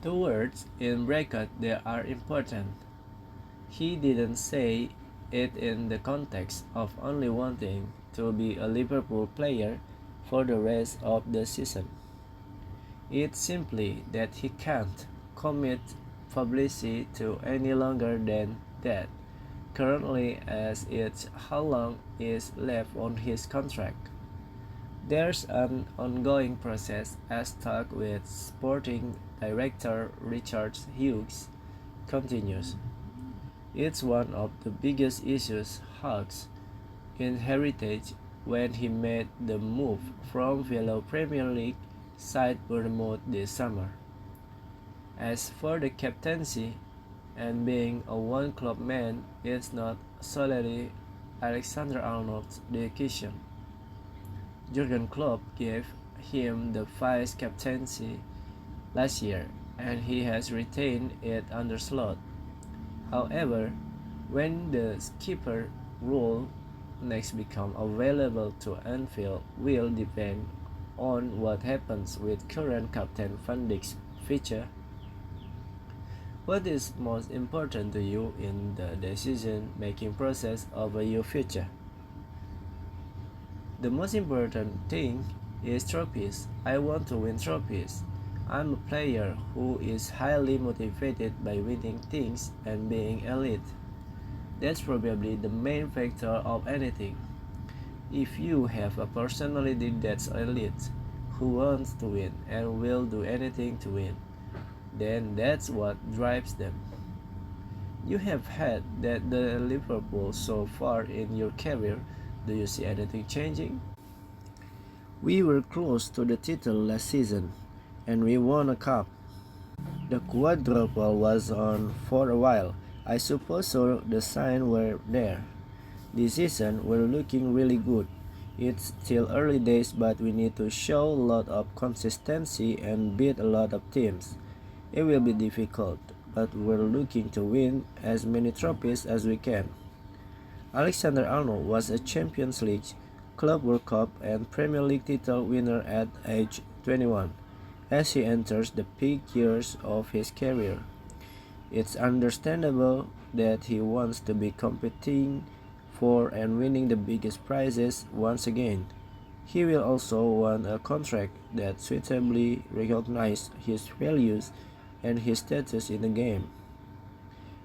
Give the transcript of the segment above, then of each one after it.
The words in bracket there are important. He didn't say it in the context of only wanting to be a Liverpool player for the rest of the season. It's simply that he can't commit publicity to any longer than that. Currently, as it's how long is left on his contract. There's an ongoing process as talk with sporting director Richard Hughes continues. It's one of the biggest issues Hughes inherited when he made the move from fellow Premier League side Bournemouth this summer. As for the captaincy and being a one-club man, it's not solely Alexander Arnold's decision. Jurgen Klopp gave him the vice-captaincy last year, and he has retained it under Slot. However, when the skipper role next become available to Anfield will depend on what happens with current captain Van Dijk's future. What is most important to you in the decision-making process of your future? The most important thing is trophies. I want to win trophies. I'm a player who is highly motivated by winning things and being elite. That's probably the main factor of anything. If you have a personality that's elite, who wants to win and will do anything to win, then that's what drives them. You have had that the Liverpool so far in your career. Do you see anything changing? We were close to the title last season, and we won a cup. The quadruple was on for a while. I suppose so the signs were there. This season we're looking really good. It's still early days, but we need to show a lot of consistency and beat a lot of teams. It will be difficult, but we're looking to win as many trophies as we can. Alexander Arnold was a Champions League, Club World Cup, and Premier League title winner at age 21, as he enters the peak years of his career. It's understandable that he wants to be competing for and winning the biggest prizes once again. He will also want a contract that suitably recognizes his values and his status in the game.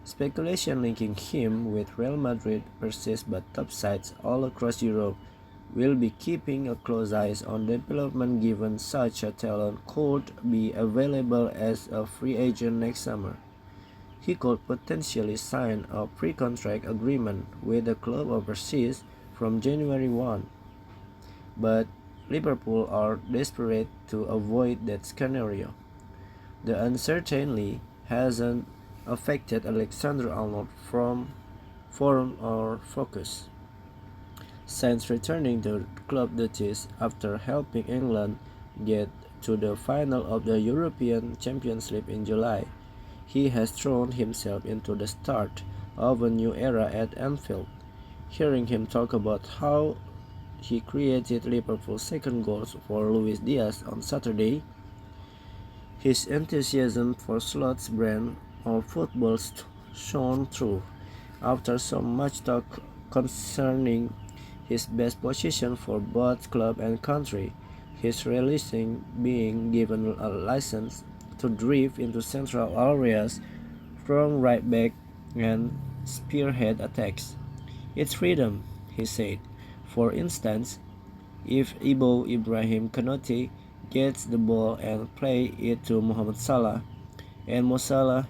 Speculation linking him with Real Madrid persists, but top sides all across Europe will be keeping a close eye on development given such a talent could be available as a free agent next summer. He could potentially sign a pre-contract agreement with the club overseas from January 1, but Liverpool are desperate to avoid that scenario. The uncertainty hasn't affected Alexander-Arnold from form or focus. Since returning to club duties after helping England get to the final of the European Championship in July, he has thrown himself into the start of a new era at Anfield. Hearing him talk about how he created Liverpool's second goals for Luis Diaz on Saturday, his enthusiasm for Slot's brand of football shone through. After so much talk concerning his best position for both club and country, his releasing being given a license to drift into central areas from right back and spearhead attacks. It's freedom, he said. For instance, if Ibo Ibrahim Kanouté gets the ball and play it to Mohamed Salah, and Mo Salah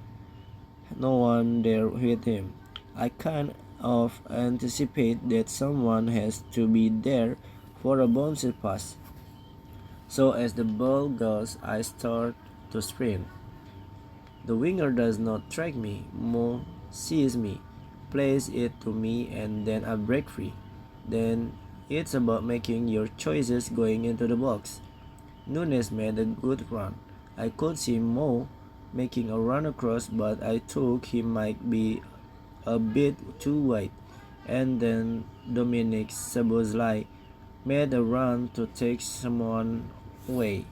no one there with him, I kind of anticipate that someone has to be there for a bouncy pass. So as the ball goes, I start to sprint. The winger does not track me. Mo sees me, plays it to me, and then I break free. Then it's about making your choices going into the box. Nunes made a good run. I could see Mo making a run across, but I thought he might be a bit too wide. And then Dominic Szoboszlai made a run to take someone away.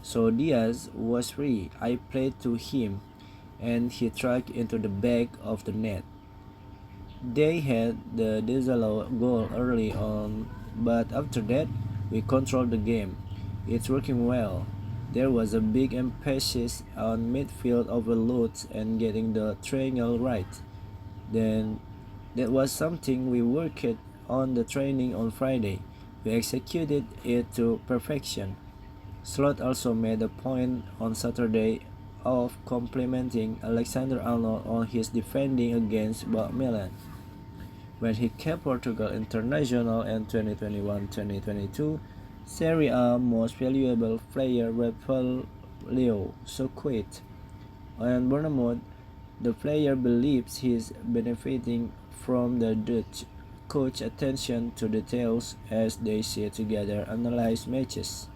So Diaz was free. I played to him, and he tracked into the back of the net. They had the disallowed goal early on, but after that, we controlled the game. It's working well. There was a big emphasis on midfield overloads and getting the triangle right. Then that was something we worked on the training on Friday. We executed it to perfection. Slot also made a point on Saturday of complimenting Alexander-Arnold on his defending against Milan when he kept Portugal international in 2021-2022. Serie A most valuable player Leo so quit. On Bournemouth, the player believes he's benefiting from the Dutch coach attention to details as they sit together analyze matches.